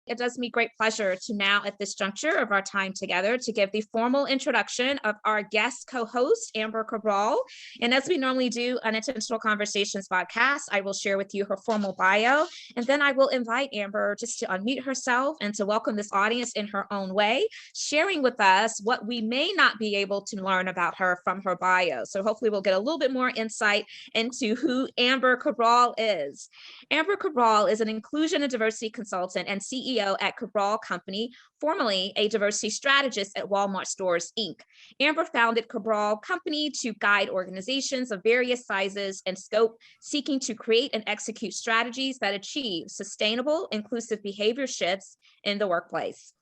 It does me great pleasure to now, at this juncture of our time together, to give the formal introduction of our guest co-host, Amber Cabral. And as we normally do on Intentional Conversations VodCast, I will share with you her formal bio, and then I will invite Amber just to unmute herself and to welcome this audience in her own way, sharing with us what we may not be able to learn about her from her bio. So hopefully we'll get a little bit more insight into who Amber Cabral is. Amber Cabral is an inclusion and diversity consultant and CEO at Cabral Company, formerly a diversity strategist at Walmart Stores, Inc. Amber founded Cabral Company to guide organizations of various sizes and scope, seeking to create and execute strategies that achieve sustainable, inclusive behavior shifts in the workplace.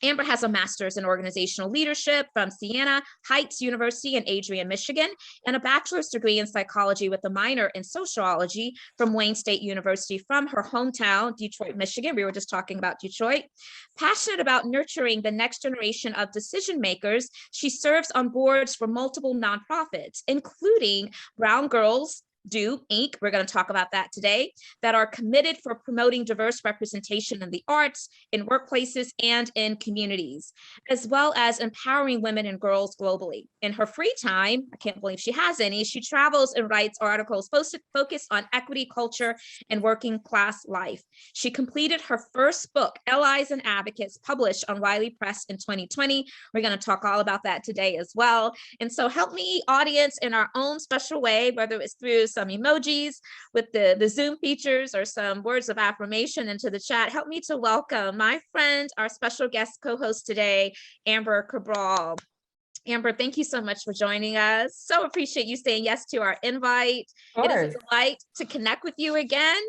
Amber has a master's in organizational leadership from Siena Heights University in Adrian, Michigan, and a bachelor's degree in psychology with a minor in sociology from Wayne State University from her hometown, Detroit, Michigan. We were just talking about Detroit. Passionate about nurturing the next generation of decision makers, she serves on boards for multiple nonprofits, including Brown Girls Do, Inc., we're going to talk about that today, that are committed for promoting diverse representation in the arts, in workplaces, and in communities, as well as empowering women and girls globally. In her free time, I can't believe she has any, she travels and writes articles focused on equity, culture, and working class life. She completed her first book, Allies and Advocates, published on Wiley Press in 2020. We're going to talk all about that today as well. And so help me, audience, in our own special way, whether it's through some emojis with the Zoom features or some words of affirmation into the chat. Help me to welcome my friend, our special guest co-host today, Amber Cabral. Amber, thank you so much for joining us. So appreciate you saying yes to our invite. It is a delight to connect with you again.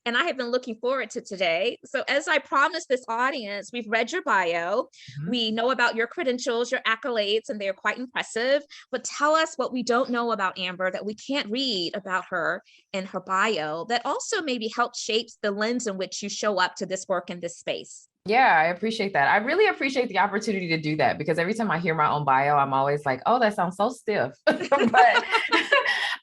And I have been looking forward to today. So as I promised this audience, we've read your bio. Mm-hmm. We know about your credentials, your accolades, and they're quite impressive. But tell us what we don't know about Amber that we can't read about her in her bio that also maybe helps shape the lens in which you show up to this work in this space. Yeah, I appreciate that. I really appreciate the opportunity to do that because every time I hear my own bio, I'm always like, oh, that sounds so stiff. But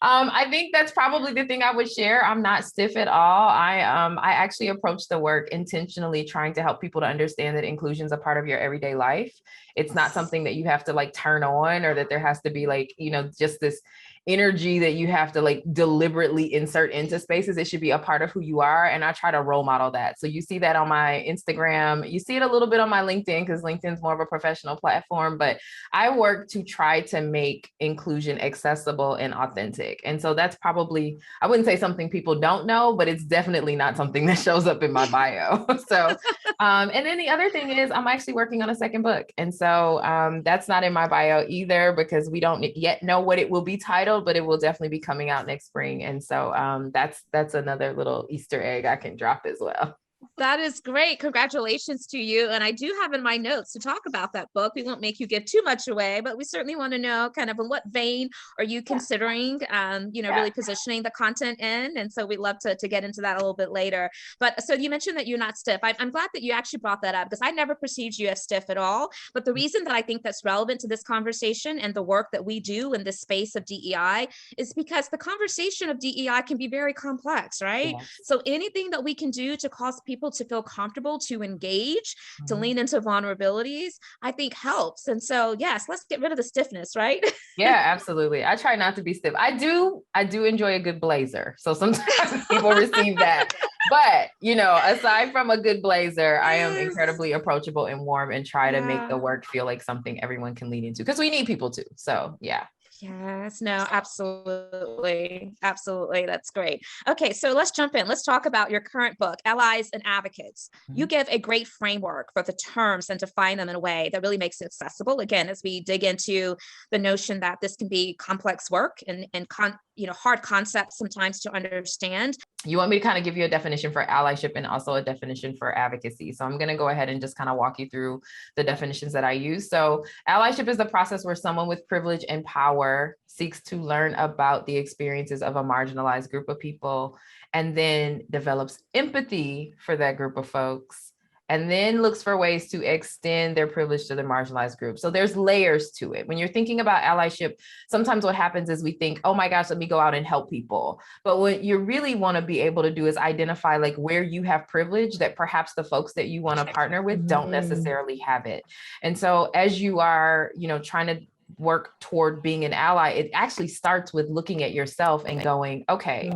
I think that's probably the thing I would share. I'm not stiff at all. I actually approach the work intentionally trying to help people to understand that inclusion is a part of your everyday life. It's not something that you have to like turn on or that there has to be like, just this energy that you have to like deliberately insert into spaces. It should be a part of who you are. And I try to role model that. So you see that on my Instagram, you see it a little bit on my LinkedIn because LinkedIn's more of a professional platform, but I work to try to make inclusion accessible and authentic. And so that's probably, I wouldn't say something people don't know, but it's definitely not something that shows up in my bio. So, and then the other thing is I'm actually working on a second book. And so that's not in my bio either because we don't yet know what it will be titled, but it will definitely be coming out next spring. And so that's another little Easter egg I can drop as well. That is great. Congratulations to you. And I do have in my notes to talk about that book. We won't make you give too much away, but we certainly want to know kind of in what vein are you considering, really positioning the content in. And so we'd love to get into that a little bit later. But so you mentioned that you're not stiff. I'm glad that you actually brought that up because I never perceived you as stiff at all. But the reason that I think that's relevant to this conversation and the work that we do in this space of DEI is because the conversation of DEI can be very complex, right? Yes. So anything that we can do to cause people to feel comfortable to engage, to lean into vulnerabilities, I think helps. And so, yes, let's get rid of the stiffness, right? Yeah, absolutely. I try not to be stiff. I do enjoy a good blazer. So sometimes people receive that. But, aside from a good blazer, I am incredibly approachable and warm and try to make the work feel like something everyone can lean into because we need people to. So, yeah. Yes, no, absolutely. Absolutely. That's great. Okay, so let's jump in. Let's talk about your current book, Allies and Advocates. Mm-hmm. You give a great framework for the terms and define them in a way that really makes it accessible. Again, as we dig into the notion that this can be complex work and hard concepts sometimes to understand. You want me to kind of give you a definition for allyship and also a definition for advocacy. So I'm going to go ahead and just kind of walk you through the definitions that I use. So allyship is the process where someone with privilege and power seeks to learn about the experiences of a marginalized group of people and then develops empathy for that group of folks and then looks for ways to extend their privilege to the marginalized group. So there's layers to it. When you're thinking about allyship, sometimes what happens is we think, oh my gosh, let me go out and help people. But what you really want to be able to do is identify like where you have privilege that perhaps the folks that you want to partner with don't necessarily have it. And so as you are, trying to work toward being an ally, it actually starts with looking at yourself and going, okay,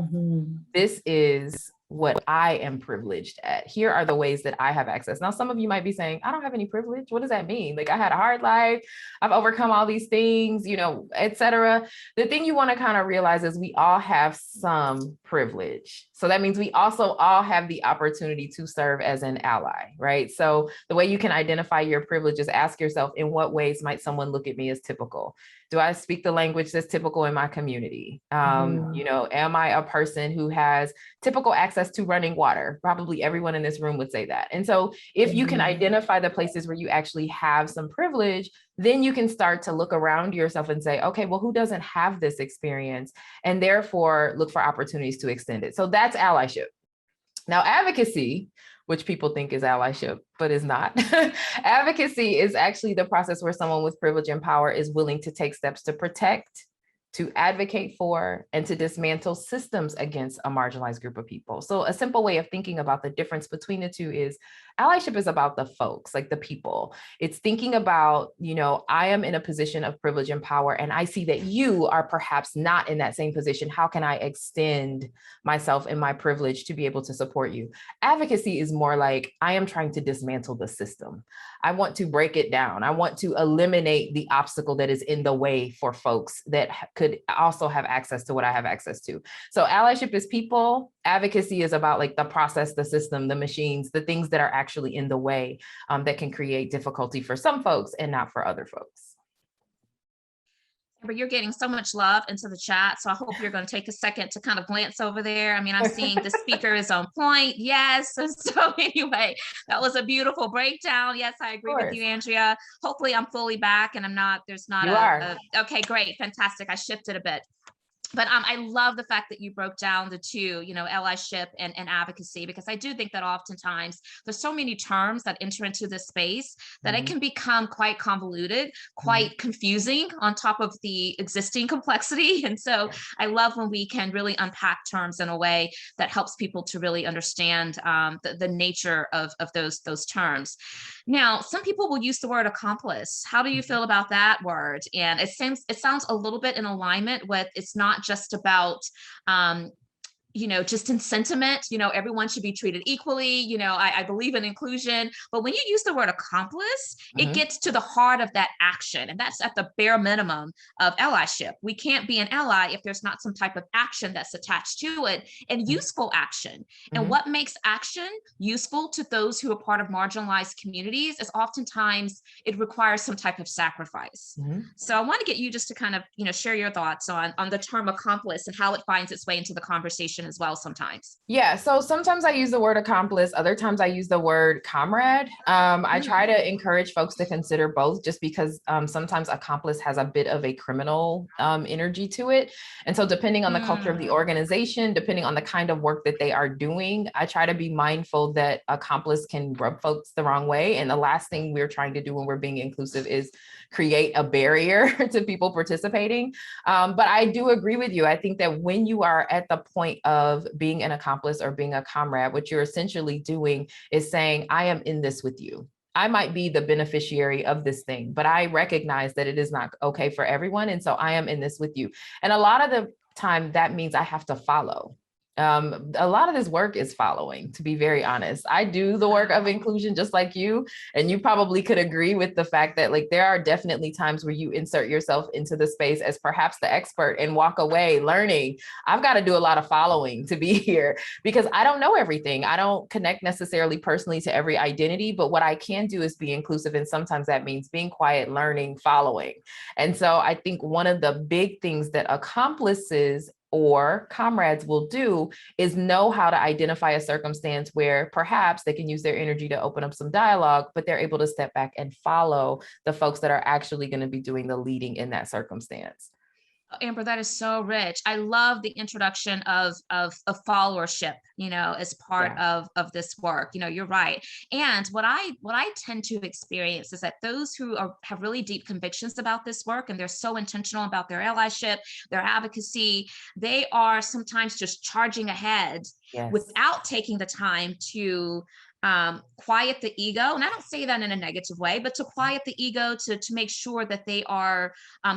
this is what I am privileged at. Here are the ways that I have access. Now, some of you might be saying, I don't have any privilege. What does that mean? Like, I had a hard life. I've overcome all these things, et cetera. The thing you want to kind of realize is we all have some privilege. So that means we also all have the opportunity to serve as an ally, right? So the way you can identify your privilege is ask yourself, in what ways might someone look at me as typical? Do I speak the language that's typical in my community? Am I a person who has typical access to running water? Probably everyone in this room would say that. And so if you can identify the places where you actually have some privilege, then you can start to look around yourself and say, okay, well, who doesn't have this experience? And therefore look for opportunities to extend it. So that's allyship. Now, advocacy, which people think is allyship, but is not. Advocacy is actually the process where someone with privilege and power is willing to take steps to protect, to advocate for, and to dismantle systems against a marginalized group of people. So a simple way of thinking about the difference between the two is allyship is about the folks, like the people. It's thinking about, I am in a position of privilege and power, and I see that you are perhaps not in that same position. How can I extend myself and my privilege to be able to support you? Advocacy is more like, I am trying to dismantle the system. I want to break it down. I want to eliminate the obstacle that is in the way for folks that could also have access to what I have access to. So allyship is people. Advocacy is about like the process, the system, the machines, the things that are actually in the way that can create difficulty for some folks and not for other folks. But you're getting so much love into the chat. So I hope you're going to take a second to kind of glance over there. I mean, I'm seeing the speaker is on point. Yes. So anyway, that was a beautiful breakdown. Yes, I agree with you, Andrea. Hopefully I'm fully back and there's not okay, great. Fantastic. I shifted a bit. But I love the fact that you broke down the two, allyship and advocacy, because I do think that oftentimes there's so many terms that enter into this space that it can become quite convoluted, quite confusing on top of the existing complexity. And so I love when we can really unpack terms in a way that helps people to really understand the nature of those terms. Now, some people will use the word accomplice. How do you feel about that word? And it sounds a little bit in alignment with, it's not just about just in sentiment, everyone should be treated equally. I believe in inclusion, but when you use the word accomplice, it gets to the heart of that action. And that's at the bare minimum of allyship. We can't be an ally if there's not some type of action that's attached to it, and useful action. And what makes action useful to those who are part of marginalized communities is oftentimes it requires some type of sacrifice. So I want to get you just to kind of, share your thoughts on the term accomplice and how it finds its way into the conversation as well sometimes. Yeah. So sometimes I use the word accomplice. Other times I use the word comrade. I try to encourage folks to consider both, just because sometimes accomplice has a bit of a criminal energy to it. And so depending on the culture of the organization, depending on the kind of work that they are doing, I try to be mindful that accomplice can rub folks the wrong way. And the last thing we're trying to do when we're being inclusive is create a barrier to people participating. But I do agree with you. I think that when you are at the point of being an accomplice or being a comrade, what you're essentially doing is saying, I am in this with you. I might be the beneficiary of this thing, but I recognize that it is not okay for everyone. And so I am in this with you. And a lot of the time that means I have to follow. A lot of this work is following, to be very honest. I do the work of inclusion just like you, and you probably could agree with the fact that like there are definitely times where you insert yourself into the space as perhaps the expert and walk away learning. I've got to do a lot of following to be here because I don't know everything. I don't connect necessarily personally to every identity, but what I can do is be inclusive. And sometimes that means being quiet, learning, following. And so I think one of the big things that accomplices or comrades will do is know how to identify a circumstance where perhaps they can use their energy to open up some dialogue, but they're able to step back and follow the folks that are actually going to be doing the leading in that circumstance. Amber, that is so rich. I love the introduction of followership, as part Yeah. of this work. You're right. And what I tend to experience is that those who have really deep convictions about this work, and they're so intentional about their allyship, their advocacy, they are sometimes just charging ahead Yes. without taking the time to quiet the ego. And I don't say that in a negative way, but to quiet the ego, to make sure that they are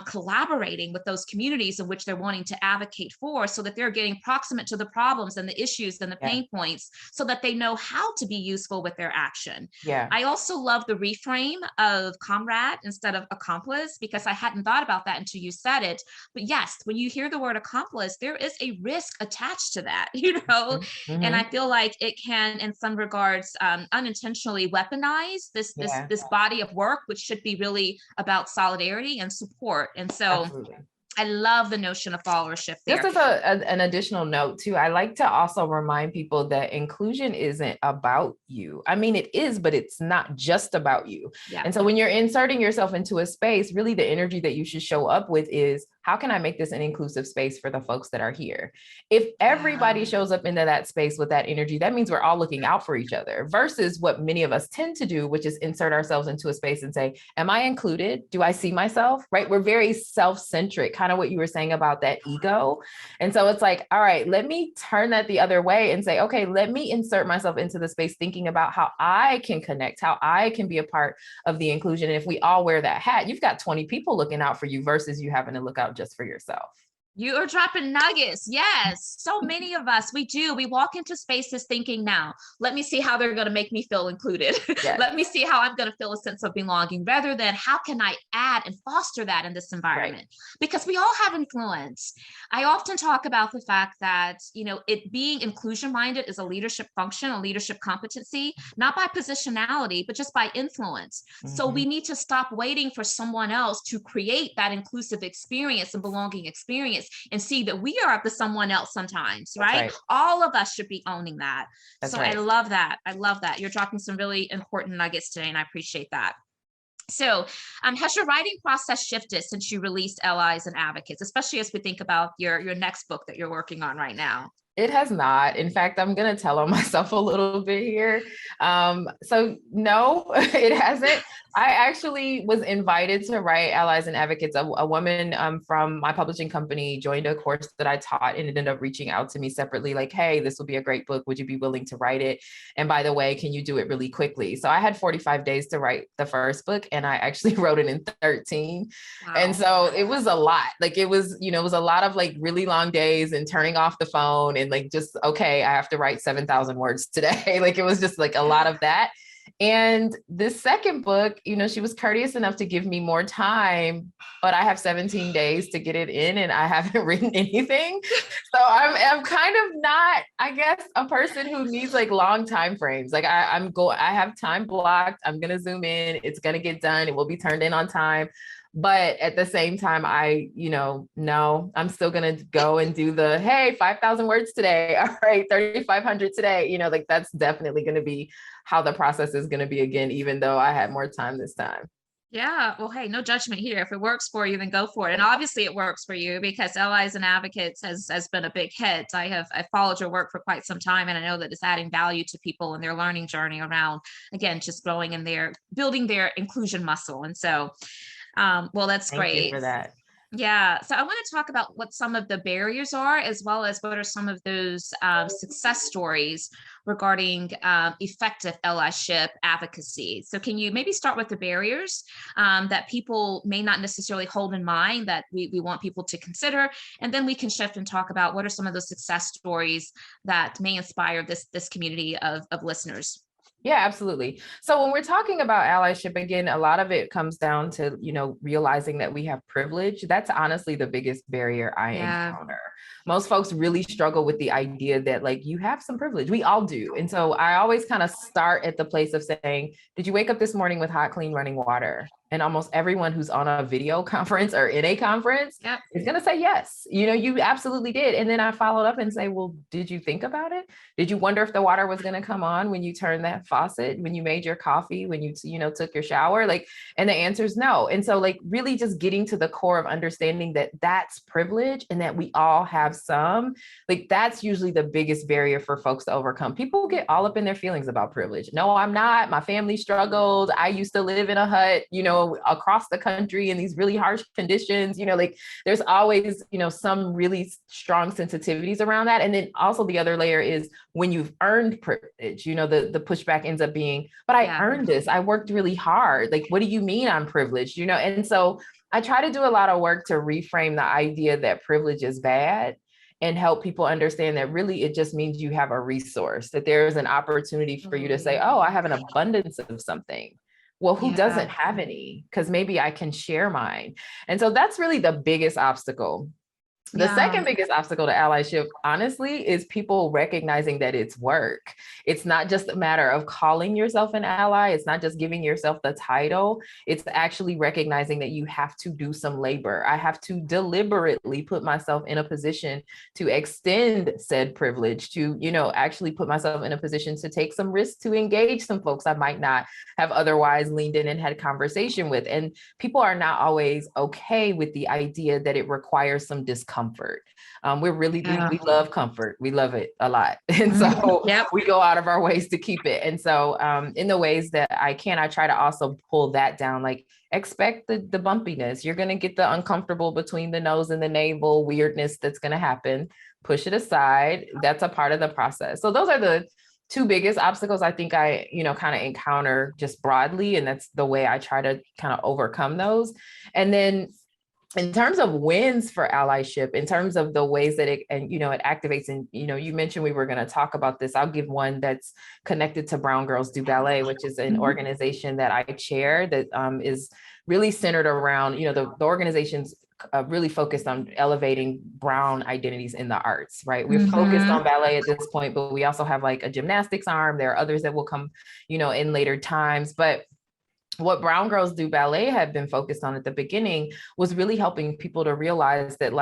collaborating with those communities in which they're wanting to advocate for, so that they're getting proximate to the problems and the issues and the Yeah. pain points, so that they know how to be useful with their action. Yeah. I also love the reframe of comrade instead of accomplice, because I hadn't thought about that until you said it. But yes, when you hear the word accomplice, there is a risk attached to that, and I Mm-hmm. feel like it can, in some regards, unintentionally weaponize Yeah. this body of work, which should be really about solidarity and support. And so Absolutely. I love the notion of followership Just there. as an additional note too, I like to also remind people that inclusion isn't about you. I mean, it is, but it's not just about you. Yeah. And so when you're inserting yourself into a space, really the energy that you should show up with is, how can I make this an inclusive space for the folks that are here? If everybody shows up into that space with that energy, that means we're all looking out for each other, versus what many of us tend to do, which is insert ourselves into a space and say, am I included? Do I see myself? Right? We're very self-centric, kind of what you were saying about that ego. And so it's like, all right, let me turn that the other way and say, okay, let me insert myself into the space, thinking about how I can connect, how I can be a part of the inclusion. And if we all wear that hat, you've got 20 people looking out for you versus you having to look out just for yourself. You are dropping nuggets. Yes. So many of us, we walk into spaces thinking, now, let me see how they're going to make me feel included. Yes. Let me see how I'm going to feel a sense of belonging, rather than how can I add and foster that in this environment? Right. Because we all have influence. I often talk about the fact that, it being inclusion minded is a leadership function, a leadership competency, not by positionality, but just by influence. Mm-hmm. So we need to stop waiting for someone else to create that inclusive experience and belonging experience, and see that we are the someone else sometimes, right? All of us should be owning that. That's so right. I love that. I love that. You're dropping some really important nuggets today, and I appreciate that. So has your writing process shifted since you released Allies and Advocates, especially as we think about your next book that you're working on right now? It has not. In fact, I'm going to tell on myself a little bit here. So no, it hasn't. I actually was invited to write Allies and Advocates. A woman from my publishing company joined a course that I taught, and ended up reaching out to me separately, like, hey, this will be a great book. Would you be willing to write it? And by the way, can you do it really quickly? So I had 45 days to write the first book, and I actually wrote it in 13. Wow. And so it was a lot. Like it was a lot of like really long days and turning off the phone and like, just, okay, I have to write 7,000 words today. Like it was just like a lot of that. And this second book, she was courteous enough to give me more time, but I have 17 days to get it in, and I haven't written anything. So I'm kind of not, I guess, a person who needs like long time frames. Like I have time blocked. I'm going to zoom in. It's going to get done. It will be turned in on time. But at the same time, no, I'm still going to go and do the, hey, 5,000 words today. All right, 3,500 today. Like that's definitely going to be how the process is going to be again, even though I had more time this time. Yeah. Well, hey, no judgment here. If it works for you, then go for it. And obviously it works for you, because Allies and Advocates has been a big hit. I followed your work for quite some time, and I know that it's adding value to people in their learning journey around, again, just growing in building their inclusion muscle. And so, well, that's great. Thank you for that. Yeah. So I want to talk about what some of the barriers are, as well as what are some of those success stories regarding effective allyship advocacy. So can you maybe start with the barriers that people may not necessarily hold in mind that we want people to consider, and then we can shift and talk about what are some of those success stories that may inspire this community of listeners. Yeah, absolutely. So when we're talking about allyship, again, a lot of it comes down to, realizing that we have privilege. That's honestly the biggest barrier I encounter. Most folks really struggle with the idea that like you have some privilege. We all do. And so I always kind of start at the place of saying, did you wake up this morning with hot, clean running water? And almost everyone who's on a video conference or in a conference is going to say, yes, you absolutely did. And then I followed up and say, well, did you think about it? Did you wonder if the water was going to come on when you turned that faucet, when you made your coffee, when you, took your shower? And the answer is no. And so really just getting to the core of understanding that that's privilege and that we all have some, that's usually the biggest barrier for folks to overcome. People get all up in their feelings about privilege. No, I'm not. My family struggled. I used to live in a hut, across the country in these really harsh conditions, there's always, some really strong sensitivities around that. And then also the other layer is when you've earned privilege, the pushback ends up being, but I earned this. I worked really hard. What do you mean I'm privileged? And so I try to do a lot of work to reframe the idea that privilege is bad and help people understand that really it just means you have a resource, that there's an opportunity for you to say, oh, I have an abundance of something. Well, who doesn't have any? Because maybe I can share mine. And so that's really the biggest obstacle. The second biggest obstacle to allyship, honestly, is people recognizing that it's work. It's not just a matter of calling yourself an ally. It's not just giving yourself the title. It's actually recognizing that you have to do some labor. I have to deliberately put myself in a position to extend said privilege, to, actually put myself in a position to take some risks, to engage some folks I might not have otherwise leaned in and had conversation with. And people are not always okay with the idea that it requires some discomfort. We love comfort. We love it a lot. And so we go out of our ways to keep it. And so in the ways that I can, I try to also pull that down, expect the bumpiness. You're going to get the uncomfortable between the nose and the navel weirdness that's going to happen. Push it aside. That's a part of the process. So those are the two biggest obstacles I think I, kind of encounter just broadly. And that's the way I try to kind of overcome those. And then in terms of wins for allyship, in terms of the ways that it activates, and, you mentioned we were going to talk about this. I'll give one that's connected to Brown Girls Do Ballet, which is an organization that I chair that is really centered around, the organization's really focused on elevating Brown identities in the arts, right? We're focused on ballet at this point, but we also have a gymnastics arm. There are others that will come, in later times, but what Brown Girls Do Ballet had been focused on at the beginning was really helping people to realize that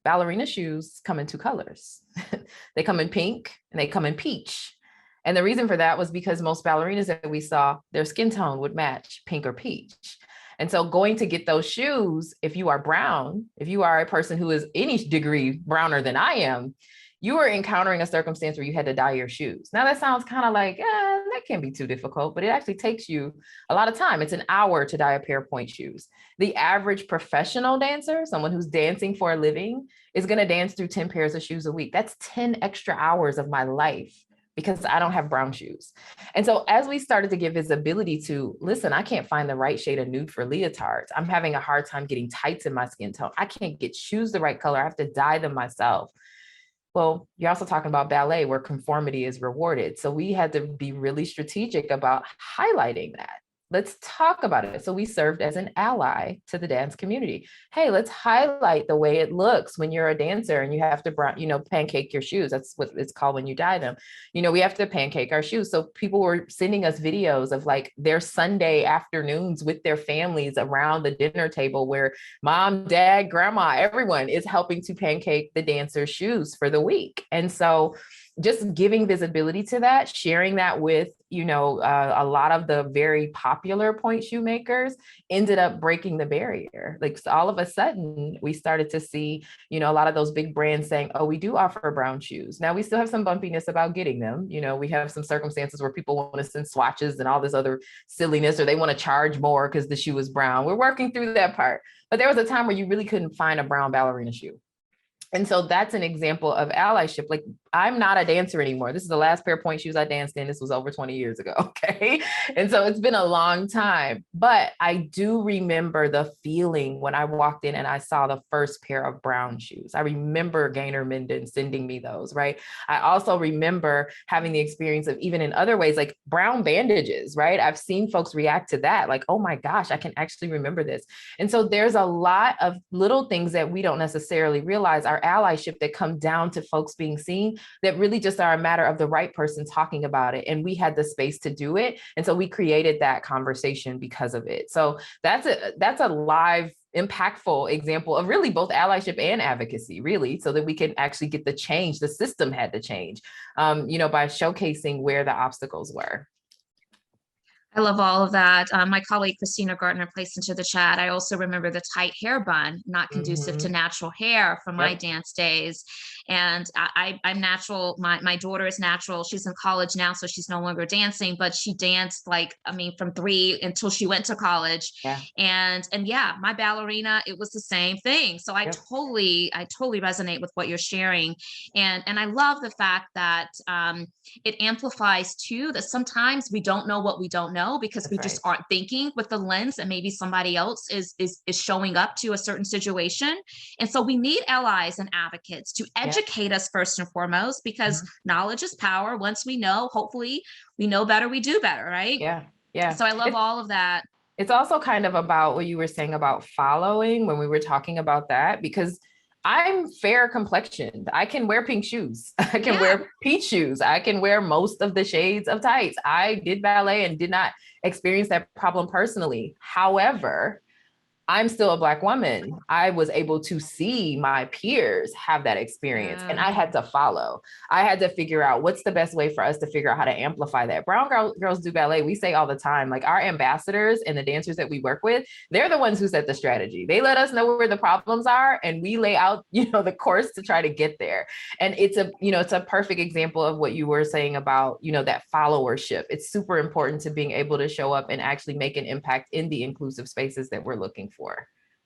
ballerina shoes come in two colors. They come in pink and they come in peach. And the reason for that was because most ballerinas that we saw, their skin tone would match pink or peach. And so going to get those shoes, if you are brown, if you are a person who is any degree browner than I am, you are encountering a circumstance where you had to dye your shoes. Now that sounds kind of that can't be too difficult, but it actually takes you a lot of time. It's an hour to dye a pair of point shoes. The average professional dancer, someone who's dancing for a living, is going to dance through 10 pairs of shoes a week. That's 10 extra hours of my life because I don't have brown shoes. And so as we started to give visibility to, listen, I can't find the right shade of nude for leotards. I'm having a hard time getting tights in my skin tone. I can't get shoes the right color. I have to dye them myself. Well, you're also talking about ballet where conformity is rewarded. So we had to be really strategic about highlighting that. Let's talk about it. So we served as an ally to the dance community. Hey, let's highlight the way it looks when you're a dancer and you have to, pancake your shoes. That's what it's called when you dye them. We have to pancake our shoes. So people were sending us videos of their Sunday afternoons with their families around the dinner table where mom, dad, grandma, everyone is helping to pancake the dancer's shoes for the week. And so just giving visibility to that, sharing that with, a lot of the very popular point shoemakers ended up breaking the barrier. So all of a sudden we started to see, a lot of those big brands saying, oh, we do offer brown shoes. Now we still have some bumpiness about getting them. We have some circumstances where people want to send swatches and all this other silliness, or they want to charge more because the shoe is brown. We're working through that part. But there was a time where you really couldn't find a brown ballerina shoe. And so that's an example of allyship. I'm not a dancer anymore. This is the last pair of point shoes I danced in. This was over 20 years ago. Okay. And so it's been a long time, but I do remember the feeling when I walked in and I saw the first pair of brown shoes. I remember Gaynor Minden sending me those, right? I also remember having the experience of, even in other ways, brown bandages, right? I've seen folks react to that. Oh my gosh, I can actually remember this. And so there's a lot of little things that we don't necessarily realize are allyship that come down to folks being seen, that really just are a matter of the right person talking about it. And we had the space to do it. And so we created that conversation because of it. So that's a live, impactful example of really both allyship and advocacy, really, so that we can actually get the change. The system had to change, by showcasing where the obstacles were. I love all of that. My colleague Christina Gardner placed into the chat. I also remember the tight hair bun, not conducive to natural hair from my dance days. And I'm natural. My daughter is natural. She's in college now, so she's no longer dancing, but she danced from 3 until she went to college. Yeah. And yeah, my ballerina, it was the same thing. So I totally resonate with what you're sharing. And I love the fact that it amplifies too, that sometimes we don't know what we don't know because we just aren't thinking with the lens that maybe somebody else is showing up to a certain situation. And so we need allies and advocates to educate us first and foremost, because knowledge is power. Once we know, hopefully we know better, we do better, right? Yeah. So I love all of that. It's also kind of about what you were saying about following when we were talking about that, because I'm fair complexioned. I can wear pink shoes. I can wear peach shoes. I can wear most of the shades of tights. I did ballet and did not experience that problem personally. However, I'm still a Black woman. I was able to see my peers have that experience, and I had to follow. I had to figure out what's the best way for us to figure out how to amplify that. Brown girls do ballet. We say all the time, like, our ambassadors and the dancers that we work with, they're the ones who set the strategy. They let us know where the problems are, and we lay out, the course to try to get there. And it's a perfect example of what you were saying about, that followership. It's super important to being able to show up and actually make an impact in the inclusive spaces that we're looking for.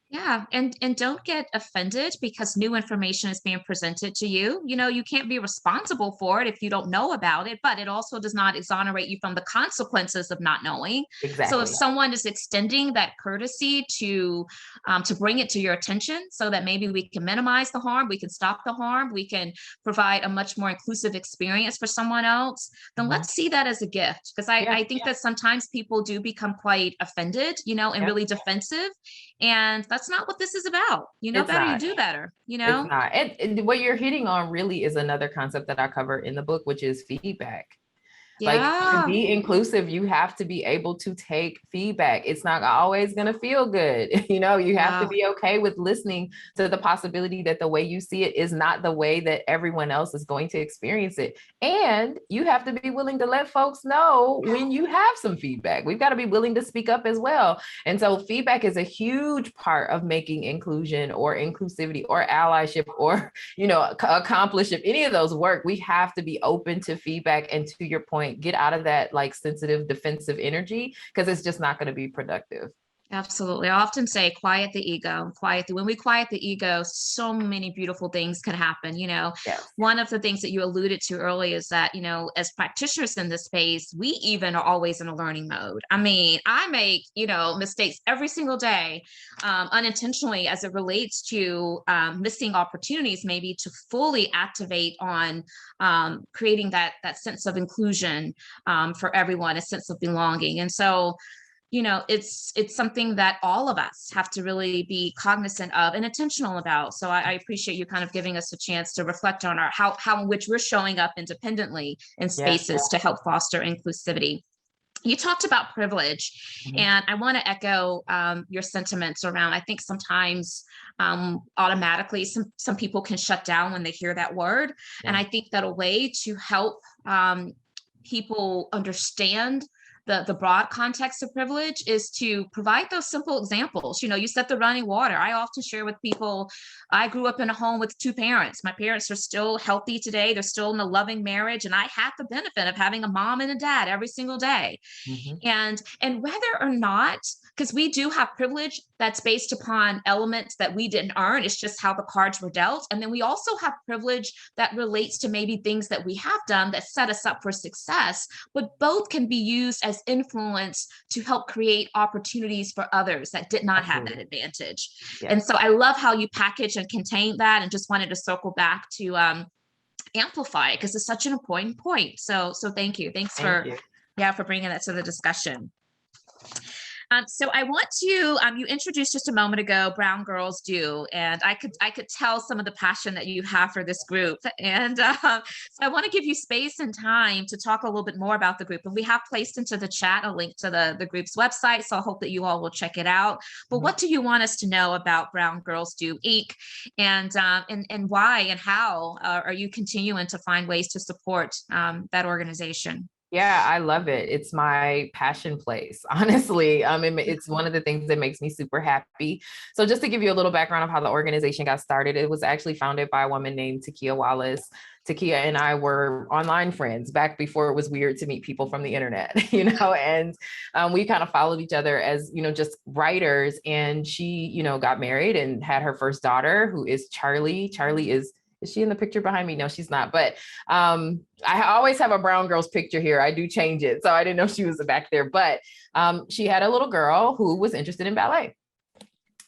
Yeah. And don't get offended because new information is being presented to you. You can't be responsible for it if you don't know about it, but it also does not exonerate you from the consequences of not knowing. Exactly. So if someone is extending that courtesy to bring it to your attention so that maybe we can minimize the harm, we can stop the harm, we can provide a much more inclusive experience for someone else, then let's see that as a gift. Because I think that sometimes people do become quite offended, and really defensive. And that's not what this is about. You do better, It's not. And what you're hitting on really is another concept that I cover in the book, which is feedback. Like, to be inclusive, you have to be able to take feedback. It's not always going to feel good. You have to be okay with listening to the possibility that the way you see it is not the way that everyone else is going to experience it. And you have to be willing to let folks know when you have some feedback. We've got to be willing to speak up as well. And so feedback is a huge part of making inclusion or inclusivity or allyship or, accomplishment, any of those work. We have to be open to feedback. And to your point, get out of that sensitive defensive energy, because it's just not going to be productive. Absolutely. I often say, quiet the ego. When we quiet the ego, so many beautiful things can happen. One of the things that you alluded to earlier is that, as practitioners in this space, we even are always in a learning mode. I mean, I make, mistakes every single day, unintentionally, as it relates to missing opportunities, maybe to fully activate on creating that sense of inclusion for everyone, a sense of belonging. And so, it's something that all of us have to really be cognizant of and intentional about. So I appreciate you kind of giving us a chance to reflect on how in which we're showing up independently in spaces to help foster inclusivity. You talked about privilege, and I want to echo your sentiments around, I think sometimes automatically some people can shut down when they hear that word. And I think that a way to help people understand the broad context of privilege is to provide those simple examples. You said the running water. I often share with people, I grew up in a home with 2 parents. My parents are still healthy today. They're still in a loving marriage. And I had the benefit of having a mom and a dad every single day. And whether or not, because we do have privilege that's based upon elements that we didn't earn, it's just how the cards were dealt. And then we also have privilege that relates to maybe things that we have done that set us up for success, but both can be used as influence to help create opportunities for others that did not have that advantage. And so I love how you package and contain that, and just wanted to circle back to amplify, because it's such an important point. So thank you. Thanks for bringing that to the discussion. So I want to, you introduced just a moment ago, Brown Girls Do, and I could tell some of the passion that you have for this group. And so I want to give you space and time to talk a little bit more about the group. And we have placed into the chat a link to the group's website. So I hope that you all will check it out. But what do you want us to know about Brown Girls Do Inc. And why and how are you continuing to find ways to support that organization? Yeah, I love it. It's my passion place, honestly. It's one of the things that makes me super happy. So just to give you a little background of how the organization got started, it was actually founded by a woman named Takia Wallace. Takia and I were online friends back before it was weird to meet people from the internet, and we kind of followed each other as, just writers. And she, got married and had her first daughter, who is Charlie. Charlie is she in the picture behind me? No, she's not. But I always have a Brown Girls picture here. I do change it. So I didn't know she was back there. But she had a little girl who was interested in ballet.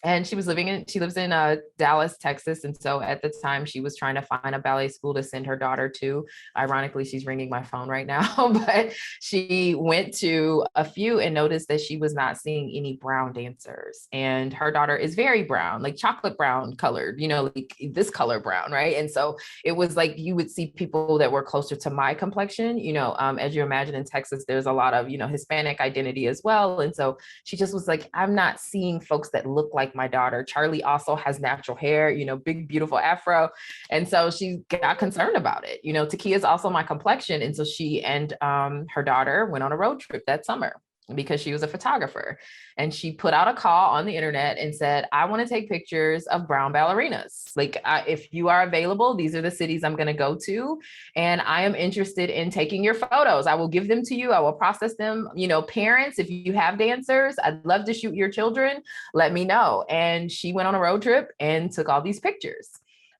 And she lives in Dallas, Texas. And so at the time she was trying to find a ballet school to send her daughter to. Ironically, she's ringing my phone right now, but she went to a few and noticed that she was not seeing any brown dancers. And her daughter is very brown, like chocolate brown colored, like this color brown, right? And so it was like you would see people that were closer to my complexion, as you imagine in Texas, there's a lot of, Hispanic identity as well. And so she just was like, I'm not seeing folks that look like my daughter. Charlie also has natural hair, big, beautiful afro. And so she got concerned about it. Takia is also my complexion. And so she and her daughter went on a road trip that summer because she was a photographer. And she put out a call on the internet and said, I want to take pictures of brown ballerinas. Like, if you are available, these are the cities I'm going to go to. And I am interested in taking your photos. I will give them to you. I will process them. Parents, if you have dancers, I'd love to shoot your children. Let me know. And she went on a road trip and took all these pictures.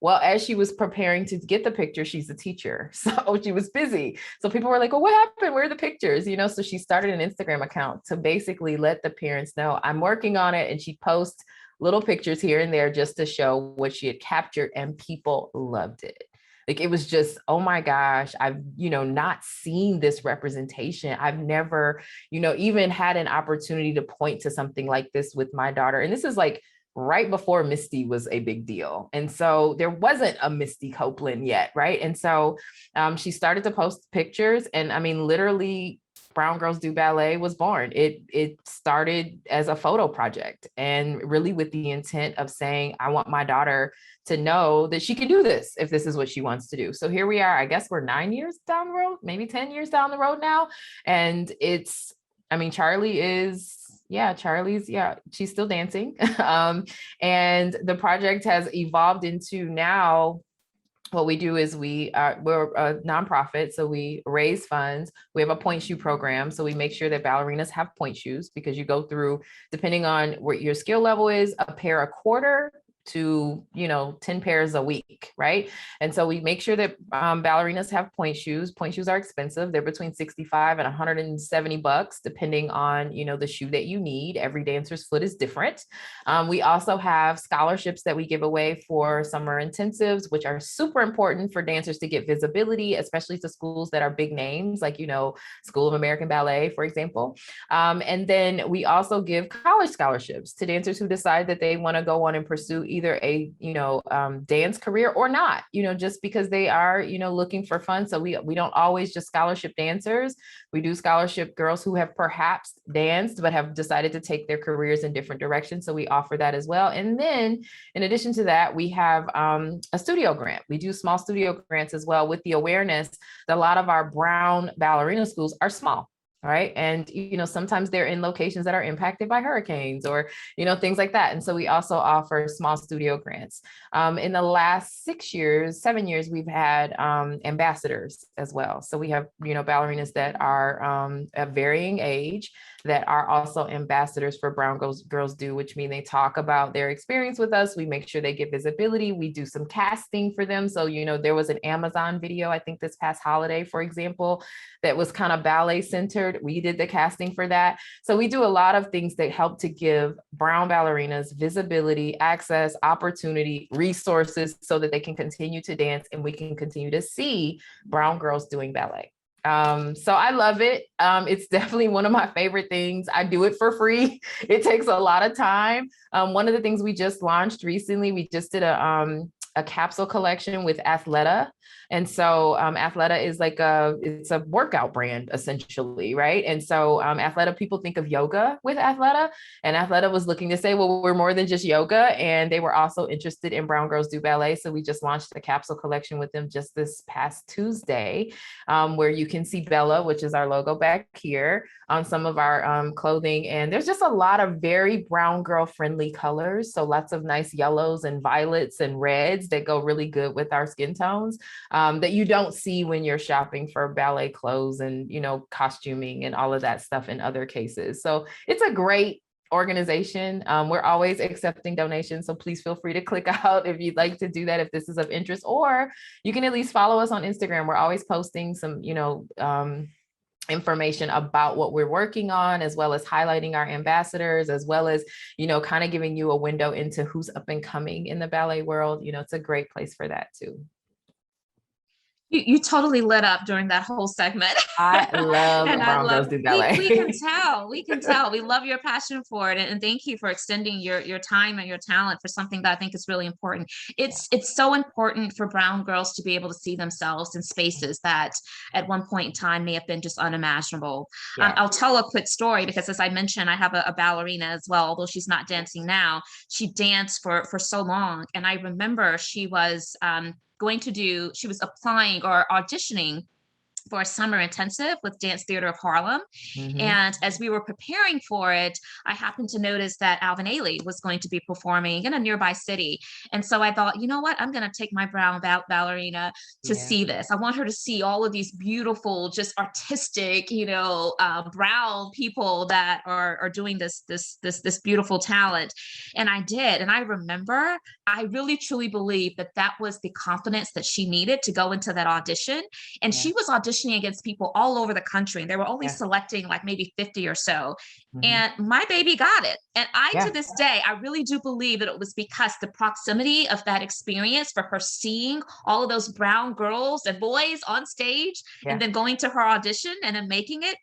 Well, as she was preparing to get the picture, she's a teacher. So she was busy. So people were like, well, what happened? Where are the pictures? So she started an Instagram account to basically let the parents know I'm working on it. And she posts little pictures here and there just to show what she had captured, and people loved it. Like, it was just, oh my gosh, I've, not seen this representation. I've never, even had an opportunity to point to something like this with my daughter. And this is like right before Misty was a big deal. And so there wasn't a Misty Copeland yet, right? And so she started to post pictures, and I mean, literally Brown Girls Do Ballet was born. It started as a photo project, and really with the intent of saying, I want my daughter to know that she can do this if this is what she wants to do. So here we are, I guess we're 9 years down the road, maybe 10 years down the road now. And Charlie's, she's still dancing. And the project has evolved into now, what we do is we're a nonprofit. So we raise funds. We have a point shoe program. So we make sure that ballerinas have point shoes, because you go through, depending on what your skill level is, a pair a quarter to 10 pairs a week, right? And so we make sure that ballerinas have point shoes. Point shoes are expensive. They're between $65 and $170, depending on the shoe that you need. Every dancer's foot is different. We also have scholarships that we give away for summer intensives, which are super important for dancers to get visibility, especially to schools that are big names, like School of American Ballet, for example. And then we also give college scholarships to dancers who decide that they want to go on and pursue either a dance career or not, just because they are looking for fun. So we don't always just scholarship dancers. We do scholarship girls who have perhaps danced but have decided to take their careers in different directions. So we offer that as well. And then in addition to that, we have a studio grant. We do small studio grants as well, with the awareness that a lot of our brown ballerina schools are small. Right. And, sometimes they're in locations that are impacted by hurricanes or, things like that. And so we also offer small studio grants. In the last 7 years, we've had ambassadors as well. So we have, ballerinas that are of varying age that are also ambassadors for Brown Girls Do, which mean they talk about their experience with us. We make sure they get visibility. We do some casting for them. So, there was an Amazon video, I think this past holiday, for example, that was kind of ballet centered. We did the casting for that. So we do a lot of things that help to give brown ballerinas visibility, access, opportunity, resources, so that they can continue to dance and we can continue to see brown girls doing ballet. So I love it. It's definitely one of my favorite things. I do it for free. It takes a lot of time. One of the things we just launched recently, we just did a capsule collection with Athleta. And so Athleta is like it's a workout brand essentially, right? And so Athleta, people think of yoga with Athleta, and Athleta was looking to say, well, we're more than just yoga. And they were also interested in Brown Girls Do Ballet. So we just launched a capsule collection with them just this past Tuesday, where you can see Bella, which is our logo back here, on some of our clothing. And there's just a lot of very brown girl friendly colors. So lots of nice yellows and violets and reds that go really good with our skin tones, that you don't see when you're shopping for ballet clothes and, you know, costuming and all of that stuff in other cases. So it's a great organization. We're always accepting donations. So please feel free to click out if you'd like to do that, if this is of interest, or you can at least follow us on Instagram. We're always posting some, you know, information about what we're working on, as well as highlighting our ambassadors, as well as, you know, kind of giving you a window into who's up and coming in the ballet world. You know, it's a great place for that too. You totally lit up during that whole segment. I love Brown Girls Do Ballet. We can tell. We love your passion for it. And thank you for extending your time and your talent for something that I think is really important. It's so important for brown girls to be able to see themselves in spaces that at one point in time may have been just unimaginable. Yeah. I'll tell a quick story because, as I mentioned, I have a ballerina as well, although she's not dancing now. She danced for so long. And I remember she was she was applying or auditioning for a summer intensive with Dance Theater of Harlem. Mm-hmm. And as we were preparing for it, I happened to notice that Alvin Ailey was going to be performing in a nearby city. And so I thought, you know what, I'm going to take my brown ballerina to see this. I want her to see all of these beautiful, just artistic, you know, brown people that are doing this beautiful talent. And I did. And I remember, I really truly believe that was the confidence that she needed to go into that audition. And she was auditioning against people all over the country, and they were only selecting like maybe 50 or so. Mm-hmm. And my baby got it. And to this day, I really do believe that it was because the proximity of that experience for her seeing all of those brown girls and boys on stage and then going to her audition and then making it.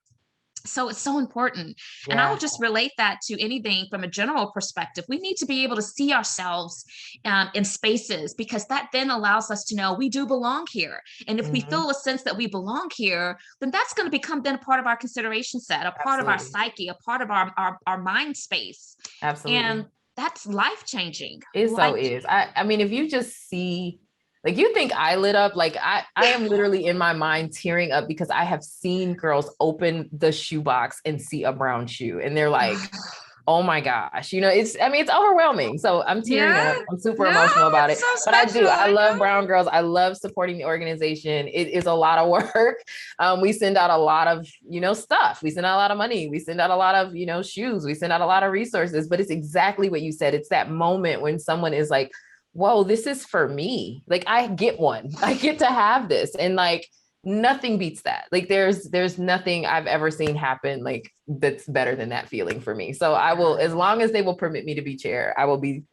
So it's so important. And I'll just relate that to anything from a general perspective. We need to be able to see ourselves in spaces, because that then allows us to know we do belong here. And if we feel a sense that we belong here, then that's going to become then a part of our consideration set, a part of our psyche, a part of our mind space. Absolutely. And that's life-changing. It so is. I mean, if you just see, like, you think I lit up, like I am literally in my mind tearing up because I have seen girls open the shoebox and see a brown shoe and they're like, oh my gosh, you know, it's overwhelming. So I'm tearing up. I'm super emotional about it, but I love Brown Girls. I love supporting the organization. It is a lot of work. We send out a lot of, you know, stuff. We send out a lot of money. We send out a lot of, you know, shoes. We send out a lot of resources, but it's exactly what you said. It's that moment when someone is like, whoa, this is for me. Like, I get one. I get to have this. And like, nothing beats that. Like, there's nothing I've ever seen happen like that's better than that feeling for me. So I will, as long as they will permit me to be chair, I will be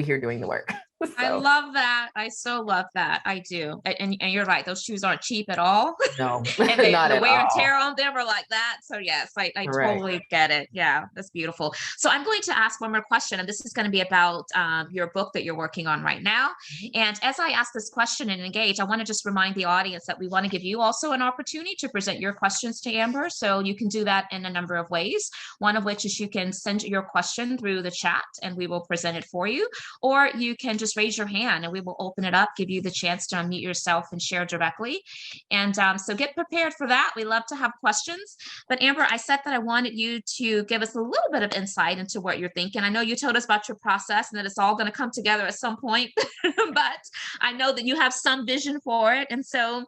here doing the work. So. I love that. I so love that. I do. And you're right. Those shoes aren't cheap at all. No, and the wear and tear on them are like that. So yes, I totally get it. Yeah, that's beautiful. So I'm going to ask one more question, and this is going to be about your book that you're working on right now. And as I ask this question and engage, I want to just remind the audience that we want to give you also an opportunity to present your questions to Amber. So you can do that in a number of ways. One of which is you can send your question through the chat and we will present it for you. Or you can just raise your hand and we will open it up, give you the chance to unmute yourself and share directly. And so get prepared for that. We love to have questions. But Amber, I said that I wanted you to give us a little bit of insight into what you're thinking. I know you told us about your process and that it's all going to come together at some point, but I know that you have some vision for it. And so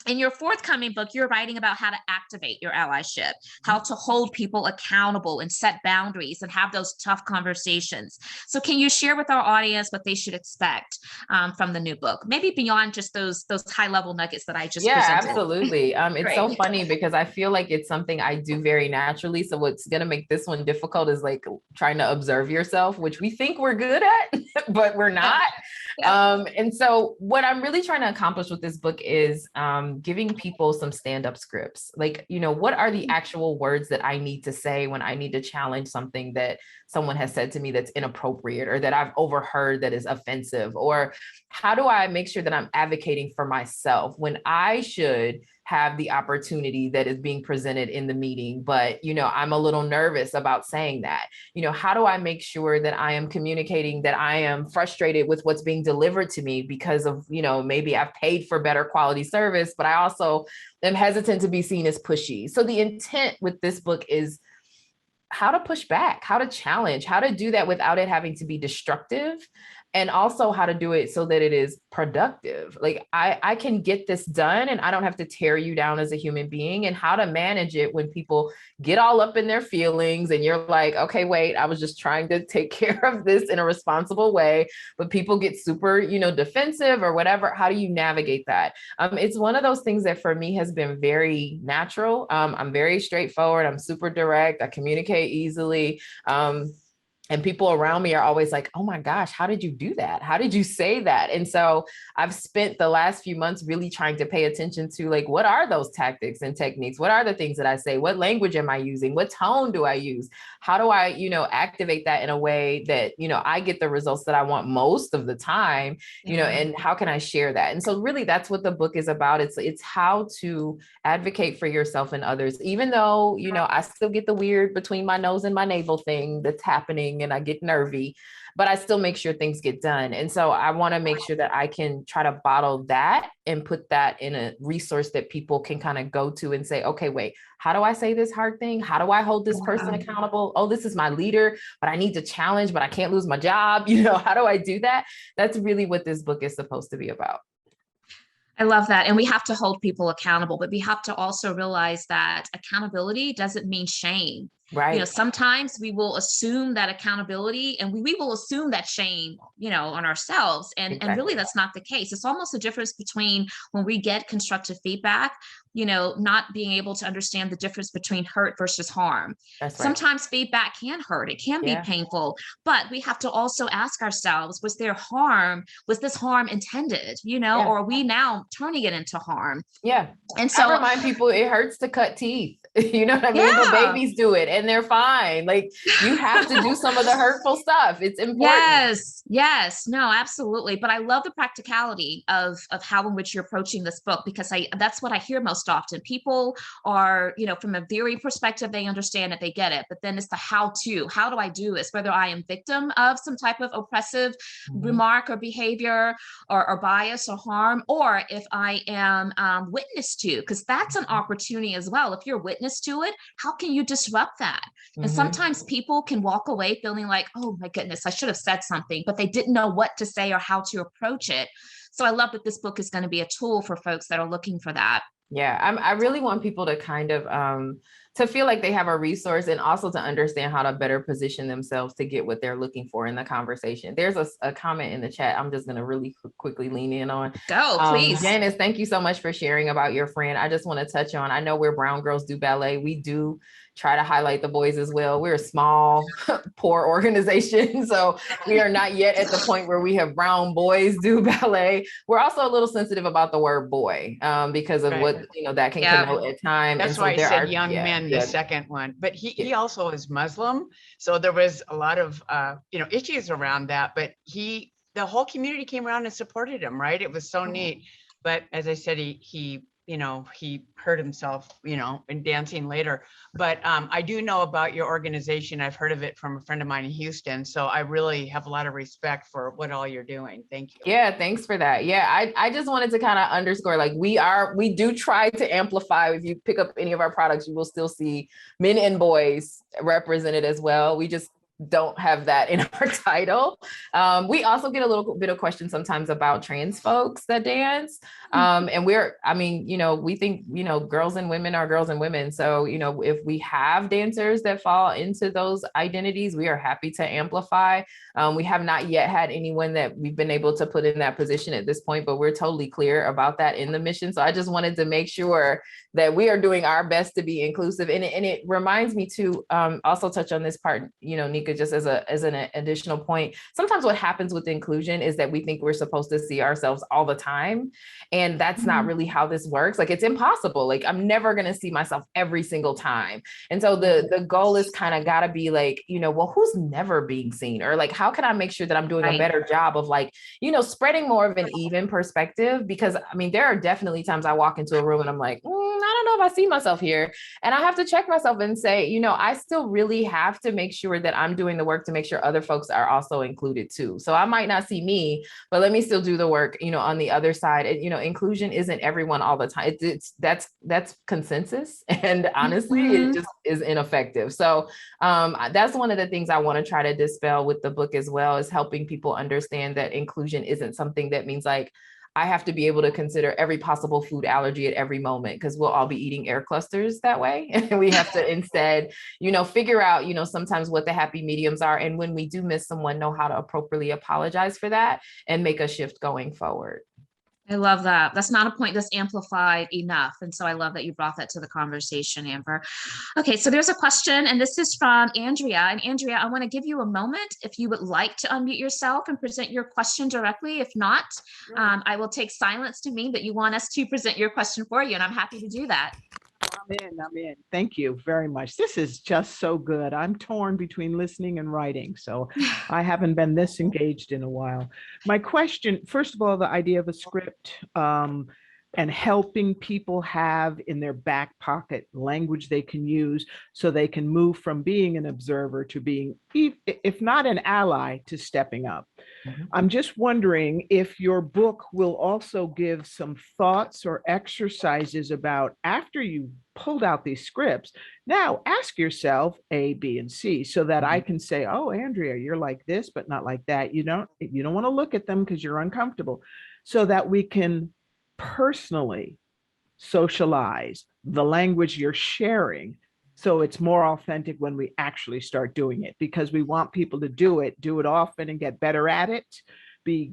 in your forthcoming book, you're writing about how to activate your allyship, how to hold people accountable and set boundaries and have those tough conversations. So can you share with our audience what they should expect from the new book? Maybe beyond just those high level nuggets that I just presented. Absolutely. It's so funny because I feel like it's something I do very naturally. So what's going to make this one difficult is like trying to observe yourself, which we think we're good at, but we're not. And so what I'm really trying to accomplish with this book is giving people some stand-up scripts. Like, what are the actual words that I need to say when I need to challenge something that someone has said to me that's inappropriate or that I've overheard that is offensive? Or how do I make sure that I'm advocating for myself when I should have the opportunity that is being presented in the meeting, but, I'm a little nervous about saying that? How do I make sure that I am communicating that I am frustrated with what's being delivered to me because of, maybe I've paid for better quality service, but I also am hesitant to be seen as pushy. So the intent with this book is how to push back, how to challenge, how to do that without it having to be destructive, and also how to do it so that it is productive. Like I can get this done and I don't have to tear you down as a human being, and how to manage it when people get all up in their feelings and you're like, okay, wait, I was just trying to take care of this in a responsible way, but people get super, defensive or whatever. How do you navigate that? It's one of those things that for me has been very natural. I'm very straightforward. I'm super direct. I communicate easily. And people around me are always like, oh my gosh, how did you do that? How did you say that? And so I've spent the last few months really trying to pay attention to, like, what are those tactics and techniques? What are the things that I say? What language am I using? What tone do I use? How do I, activate that in a way that, I get the results that I want most of the time, and how can I share that? And so really that's what the book is about. It's how to advocate for yourself and others, even though, I still get the weird between my nose and my navel thing that's happening and I get nervy, but I still make sure things get done. And so I want to make sure that I can try to bottle that and put that in a resource that people can kind of go to and say, okay, wait, how do I say this hard thing? How do I hold this person accountable? Oh, this is my leader, but I need to challenge, but I can't lose my job. How do I do that? That's really what this book is supposed to be about. I love that. And we have to hold people accountable, but we have to also realize that accountability doesn't mean shame. Right. Sometimes we will assume that accountability and we will assume that shame, on ourselves. And really that's not the case. It's almost a difference between when we get constructive feedback, not being able to understand the difference between hurt versus harm. That's right. Sometimes feedback can hurt. It can be painful, but we have to also ask ourselves, was this harm intended, or are we now turning it into harm? Yeah. And so I remind people it hurts to cut teeth. You know what I mean? The babies do it and they're fine. Like, you have to do some of the hurtful stuff. It's important. Yes. No, absolutely. But I love the practicality of how in which you're approaching this book, because that's what I hear most often. People are, from a theory perspective, they understand it, they get it, but then it's the how do I do this? Whether I am victim of some type of oppressive remark or behavior or bias or harm, or if I am witness to, because that's an opportunity as well. If you're witness to it, how can you disrupt that? And sometimes people can walk away feeling like, oh my goodness, I should have said something, but they didn't know what to say or how to approach it. So I love that this book is going to be a tool for folks that are looking for that. Yeah, I really want people to kind of to feel like they have a resource, and also to understand how to better position themselves to get what they're looking for in the conversation. There's a comment in the chat I'm just going to really quickly lean in on. Go, please. Janice, thank you so much for sharing about your friend. I just want to touch on, I know where Brown Girls Do Ballet, we do try to highlight the boys as well. We're a small, poor organization, so we are not yet at the point where we have brown boys do ballet. We're also a little sensitive about the word boy because of what that can connote at times. That's why I said young men, the second one. But he also is Muslim, so there was a lot of issues around that. But the whole community came around and supported him. Right? It was so neat. But as I said, he hurt himself, in dancing later. But I do know about your organization. I've heard of it from a friend of mine in Houston. So I really have a lot of respect for what all you're doing. Thank you. Yeah, thanks for that. Yeah, I just wanted to kind of underscore, like, we do try to amplify. If you pick up any of our products, you will still see men and boys represented as well. We just don't have that in our title. We also get a little bit of questions sometimes about trans folks that dance. And we think, girls and women are girls and women. So, if we have dancers that fall into those identities, we are happy to amplify. We have not yet had anyone that we've been able to put in that position at this point, but we're totally clear about that in the mission. So I just wanted to make sure that we are doing our best to be inclusive. And it reminds me to also touch on this part, Nika, Nika, just as an additional point, sometimes what happens with inclusion is that we think we're supposed to see ourselves all the time. And that's not really how this works. Like, it's impossible. Like, I'm never going to see myself every single time. And so the goal is kind of got to be like, well, who's never being seen? Or like, how can I make sure that I'm doing a better job of like, spreading more of an even perspective? Because I mean, there are definitely times I walk into a room and I'm like, I don't know if I see myself here. And I have to check myself and say, I still really have to make sure that I'm doing the work to make sure other folks are also included too. So I might not see me, but let me still do the work, on the other side. And, inclusion isn't everyone all the time. That's consensus. And honestly, it just is ineffective. So that's one of the things I want to try to dispel with the book as well, is helping people understand that inclusion isn't something that means like, I have to be able to consider every possible food allergy at every moment, because we'll all be eating air clusters that way. And we have to instead, figure out, sometimes what the happy mediums are. And when we do miss someone, know how to appropriately apologize for that and make a shift going forward. I love that. That's not a point that's amplified enough. And so I love that you brought that to the conversation, Amber. Okay, so there's a question, and this is from Andrea. And Andrea, I want to give you a moment if you would like to unmute yourself and present your question directly. If not, I will take silence to mean that you want us to present your question for you, and I'm happy to do that. I'm in. Thank you very much. This is just so good. I'm torn between listening and writing, so I haven't been this engaged in a while. My question, first of all, the idea of a script and helping people have in their back pocket language they can use so they can move from being an observer to being, if not an ally, to stepping up. I'm just wondering if your book will also give some thoughts or exercises about, after you pulled out these scripts, now ask yourself A, B, and C, so that I can say, oh, Andrea, you're like this, but not like that. You don't want to look at them because you're uncomfortable, so that we can personally socialize the language you're sharing, so it's more authentic when we actually start doing it, because we want people to do it often and get better at it, be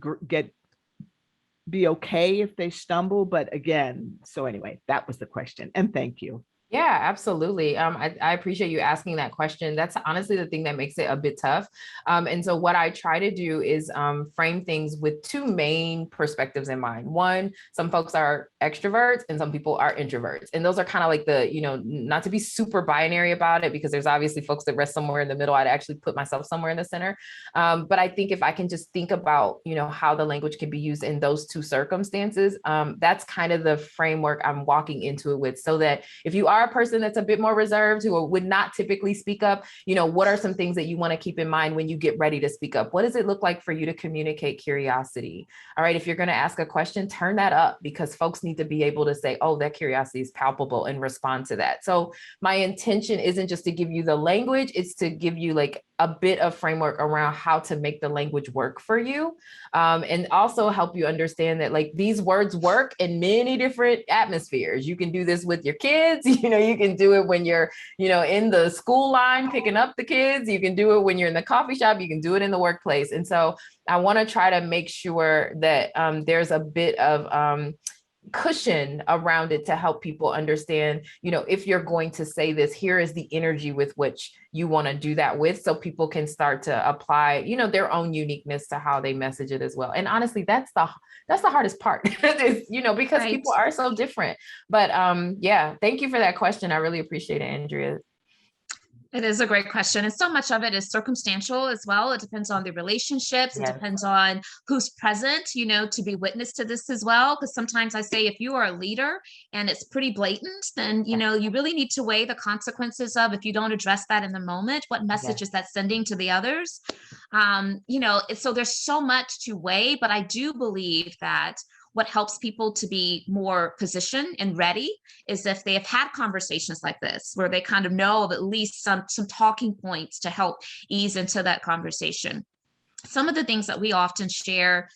okay if they stumble. But again, so anyway, that was the question, and thank you. Yeah, absolutely. I appreciate you asking that question. That's honestly the thing that makes it a bit tough. And so what I try to do is frame things with two main perspectives in mind. One, some folks are extroverts and some people are introverts. And those are kind of like the, not to be super binary about it, because there's obviously folks that rest somewhere in the middle. I'd actually put myself somewhere in the center. But I think if I can just think about, how the language can be used in those two circumstances, that's kind of the framework I'm walking into it with, so that if you are a person that's a bit more reserved, who would not typically speak up, what are some things that you want to keep in mind when you get ready to speak up? What does it look like for you to communicate curiosity? All right, if you're going to ask a question, turn that up, because folks need to be able to say, oh, that curiosity is palpable, and respond to that. So my intention isn't just to give you the language, it's to give you like a bit of framework around how to make the language work for you. And also help you understand that like these words work in many different atmospheres. You can do this with your kids, you can do it when you're, in the school line picking up the kids. You can do it when you're in the coffee shop. You can do it in the workplace. And so I want to try to make sure that there's a bit of cushion around it to help people understand, if you're going to say this, here is the energy with which you want to do that with, so people can start to apply, their own uniqueness to how they message it as well. And honestly, that's the hardest part, is, because right. People are so different. But yeah, thank you for that question. I really appreciate it, Andrea. It is a great question. And so much of it is circumstantial as well. It depends on the relationships. Yes. It depends on who's present, to be witness to this as well. Because sometimes I say, if you are a leader and it's pretty blatant, then, you really need to weigh the consequences of, if you don't address that in the moment, what message is that sending to the others? So there's so much to weigh, but I do believe that what helps people to be more positioned and ready is if they have had conversations like this, where they kind of know of at least some talking points to help ease into that conversation. Some of the things that we often share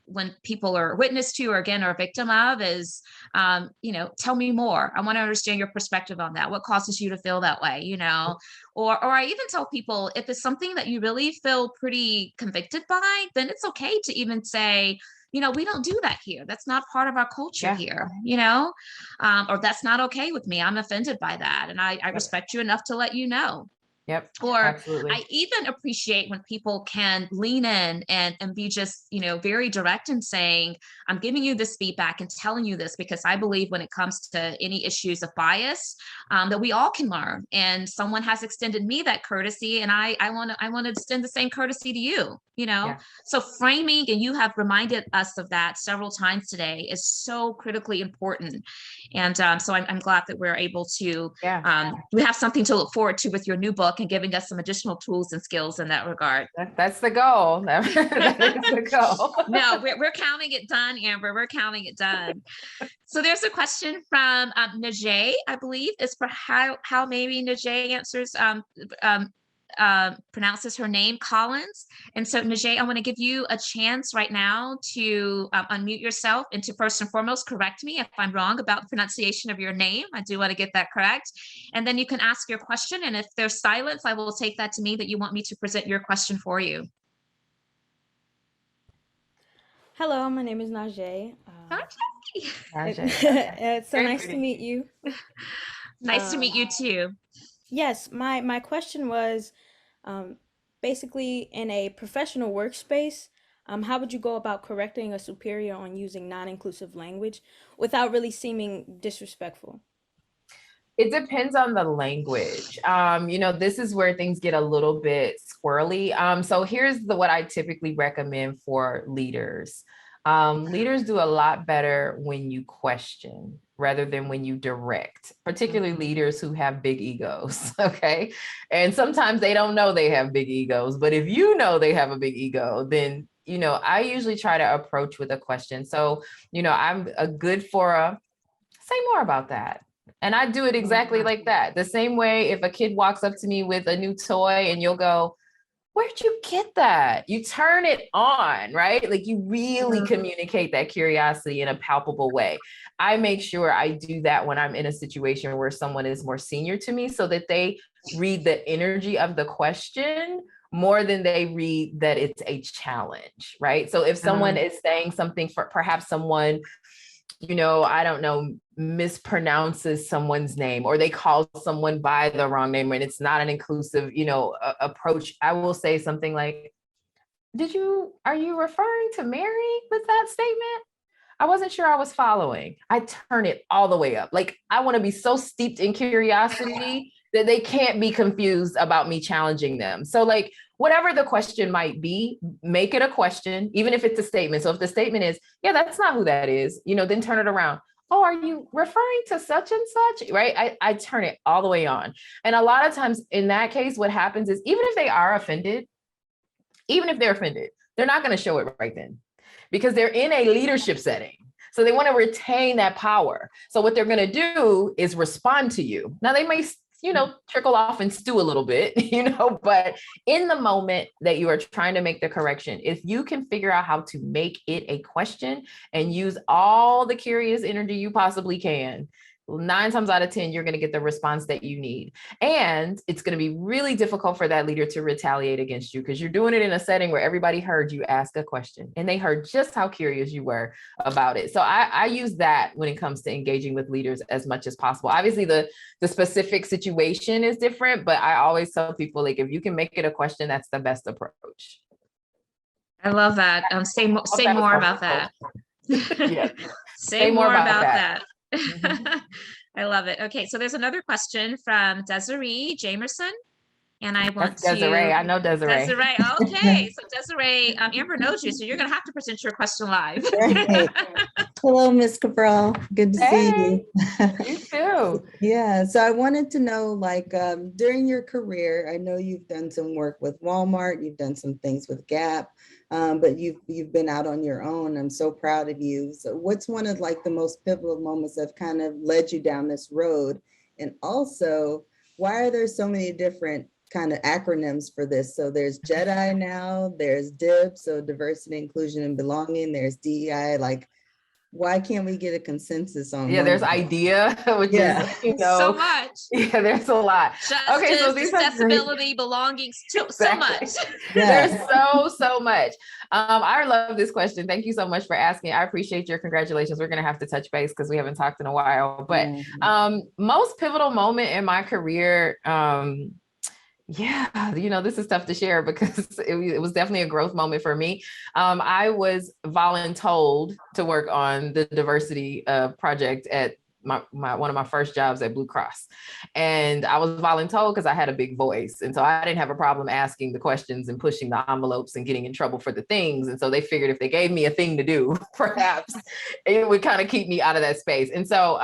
when people are witness to, or again, are a victim of, is, tell me more. I want to understand your perspective on that. What causes you to feel that way, Or I even tell people, if it's something that you really feel pretty convicted by, then it's okay to even say, we don't do that here. That's not part of our culture here, or that's not okay with me. I'm offended by that. And I respect you enough to let you know. Yep. Or Absolutely. I even appreciate when people can lean in and be just, very direct in saying, I'm giving you this feedback and telling you this because I believe when it comes to any issues of bias, that we all can learn. And someone has extended me that courtesy, and I want to extend the same courtesy to you. Yeah. So framing, and you have reminded us of that several times today, is so critically important. And so I'm glad that we're able to, we have something to look forward to with your new book and giving us some additional tools and skills in that regard. That's the goal. That is the goal. No, we're counting it done, Amber. We're counting it done. So there's a question from Najee, I believe, is for how maybe Najee answers pronounces her name, Collins. And so Najee, I want to give you a chance right now to unmute yourself and to first and foremost correct me if I'm wrong about the pronunciation of your name. I do want to get that correct. And then you can ask your question. And if there's silence, I will take that to mean that you want me to present your question for you. Hello, my name is Najee. Najee. It's so nice to meet you. Nice to meet you too. Yes, my question was, basically in a professional workspace, how would you go about correcting a superior on using non-inclusive language without really seeming disrespectful? It depends on the language. This is where things get a little bit squirrely. So here's what I typically recommend for leaders. Leaders do a lot better when you question rather than when you direct, particularly leaders who have big egos, okay? And sometimes they don't know they have big egos, but if you know they have a big ego, then, I usually try to approach with a question. So, I'm a good for say more about that. And I do it exactly like that. The same way if a kid walks up to me with a new toy and you'll go, where'd you get that? You turn it on, right? Like you really communicate that curiosity in a palpable way. I make sure I do that when I'm in a situation where someone is more senior to me so that they read the energy of the question more than they read that it's a challenge, right? So if someone is saying something for perhaps someone, I don't know, mispronounces someone's name or they call someone by the wrong name and it's not an inclusive, approach, I will say something like, are you referring to Mary with that statement? I wasn't sure I was following. I turn it all the way up. Like I want to be so steeped in curiosity that they can't be confused about me challenging them. So like whatever the question might be, make it a question, even if it's a statement. So if the statement is, yeah, that's not who that is, then turn it around. Oh, are you referring to such and such? Right? I turn it all the way on. And a lot of times in that case, what happens is even if they're offended, they're not going to show it right then because they're in a leadership setting. So they want to retain that power. So what they're going to do is respond to you. Now they may trickle off and stew a little bit, but in the moment that you are trying to make the correction, if you can figure out how to make it a question and use all the curious energy you possibly can, 9 times out of 10, you're going to get the response that you need. And it's going to be really difficult for that leader to retaliate against you because you're doing it in a setting where everybody heard you ask a question and they heard just how curious you were about it. So I use that when it comes to engaging with leaders as much as possible. Obviously, the specific situation is different, but I always tell people, like, if you can make it a question, that's the best approach. I love that. Say more about that. Yeah. Say more about that. I love it. Okay, so there's another question from Desiree Jamerson, and I want Desiree. I know Desiree. Desiree. Okay, so Desiree, Amber knows you, so you're going to have to present your question live. Right. Hello, Ms. Cabral. Good to see you. You too. Yeah. So I wanted to know, like, during your career, I know you've done some work with Walmart. You've done some things with Gap. But you've been out on your own. I'm so proud of you. So what's one of like the most pivotal moments that kind of led you down this road? And also, why are there so many different kind of acronyms for this? So there's JEDI now, there's DIB, so diversity, inclusion, and belonging. There's DEI, like, why can't we get a consensus on? Yeah, there's IDEA, which is, so much. Yeah, there's a lot. Justice, okay, so these accessibility, belongings, so much. There's so much. I love this question. Thank you so much for asking. I appreciate your congratulations. We're going to have to touch base because we haven't talked in a while. But most pivotal moment in my career, Yeah, this is tough to share because it was definitely a growth moment for me. I was voluntold to work on the diversity project at one of my first jobs at Blue Cross. And I was voluntold because I had a big voice. And so I didn't have a problem asking the questions and pushing the envelopes and getting in trouble for the things. And so they figured if they gave me a thing to do, perhaps it would kind of keep me out of that space. And so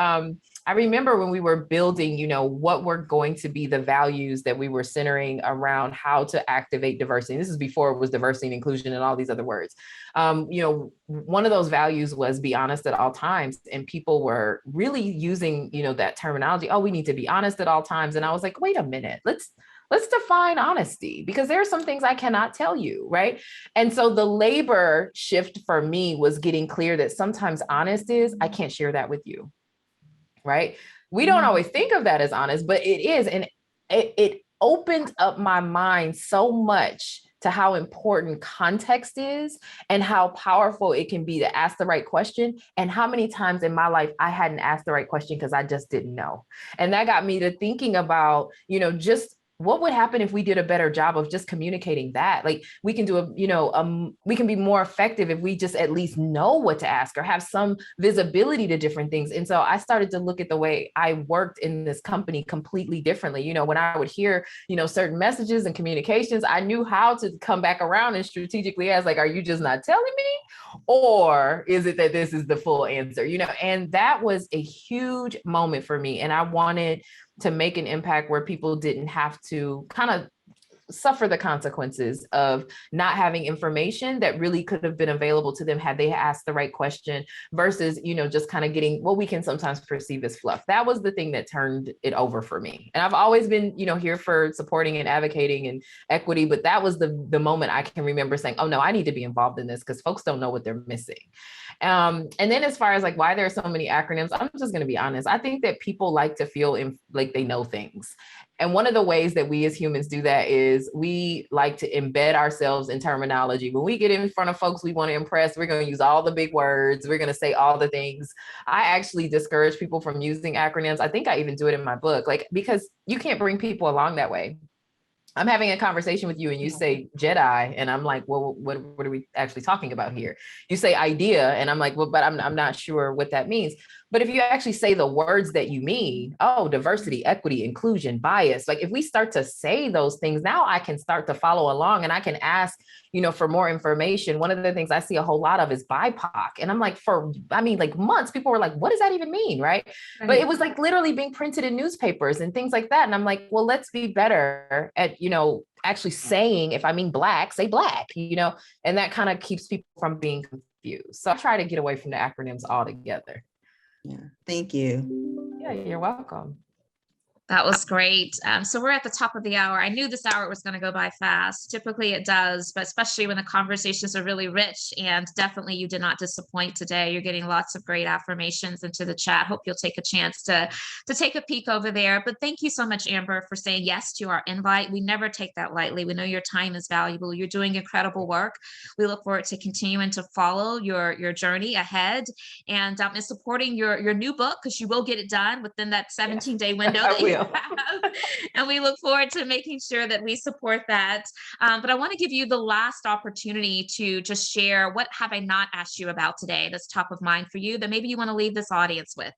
I remember when we were building, what were going to be the values that we were centering around how to activate diversity. This is before it was diversity and inclusion and all these other words. One of those values was be honest at all times. And people were really using, that terminology. Oh, we need to be honest at all times. And I was like, wait a minute, let's define honesty, because there are some things I cannot tell you, right? And so the labor shift for me was getting clear that sometimes honest is, I can't share that with you. Right? We don't always think of that as honest, but it is. And it opened up my mind so much to how important context is and how powerful it can be to ask the right question. And how many times in my life I hadn't asked the right question because I just didn't know. And that got me to thinking about, just what would happen if we did a better job of just communicating that? Like we can do we can be more effective if we just at least know what to ask or have some visibility to different things. And so I started to look at the way I worked in this company completely differently. When I would hear, certain messages and communications, I knew how to come back around and strategically ask, like, are you just not telling me? Or is it that this is the full answer? And that was a huge moment for me. And I wanted to make an impact where people didn't have to kind of suffer the consequences of not having information that really could have been available to them had they asked the right question versus, just kind of getting what we can sometimes perceive as fluff. That was the thing that turned it over for me. And I've always been, here for supporting and advocating and equity, but that was the moment I can remember saying, oh no, I need to be involved in this because folks don't know what they're missing. And then as far as like why there are so many acronyms, I'm just going to be honest. I think that people like to feel like they know things. And one of the ways that we as humans do that is we like to embed ourselves in terminology. When we get in front of folks we want to impress, we're going to use all the big words. We're going to say all the things. I actually discourage people from using acronyms. I think I even do it in my book, because you can't bring people along that way. I'm having a conversation with you and you say Jedi, and I'm like, well, what are we actually talking about here? You say idea, and I'm like, well, but I'm not sure what that means. But if you actually say the words that you mean, oh, diversity, equity, inclusion, bias, like if we start to say those things, now I can start to follow along and I can ask, for more information. One of the things I see a whole lot of is BIPOC. And I'm like, months, people were like, what does that even mean? Right. But it was like literally being printed in newspapers and things like that. And I'm like, well, let's be better at, actually saying, if I mean black, say black, and that kind of keeps people from being confused. So I try to get away from the acronyms altogether. Yeah. Thank you. Yeah, you're welcome. That was great. So we're at the top of the hour. I knew this hour was going to go by fast. Typically it does, but especially when the conversations are really rich, and definitely you did not disappoint today. You're getting lots of great affirmations into the chat. Hope you'll take a chance to take a peek over there. But thank you so much, Amber, for saying yes to our invite. We never take that lightly. We know your time is valuable. You're doing incredible work. We look forward to continuing to follow your journey ahead and supporting your new book, because you will get it done within that 17-day window. And we look forward to making sure that we support that. But I want to give you the last opportunity to just share, what have I not asked you about today that's top of mind for you that maybe you want to leave this audience with?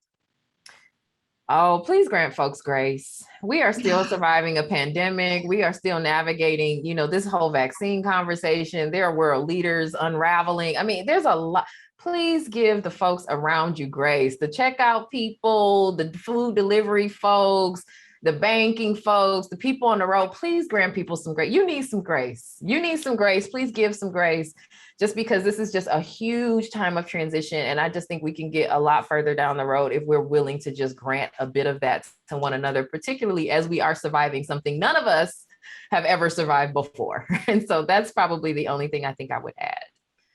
Oh, please grant folks grace. We are still surviving a pandemic. We are still navigating, this whole vaccine conversation. There are world leaders unraveling. I mean, there's a lot. Please give the folks around you grace. The checkout people, the food delivery folks, the banking folks, the people on the road. Please grant people some grace. You need some grace. You need some grace. Please give some grace, just because this is just a huge time of transition. And I just think we can get a lot further down the road if we're willing to just grant a bit of that to one another, particularly as we are surviving something none of us have ever survived before. And so that's probably the only thing I think I would add.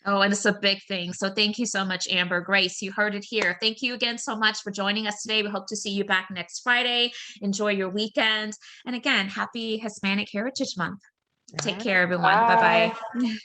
Oh, and it's a big thing. So thank you so much, Amber. Grace, you heard it here. Thank you again so much for joining us today. We hope to see you back next Friday. Enjoy your weekend. And again, happy Hispanic Heritage Month. Take care, everyone. Bye-bye.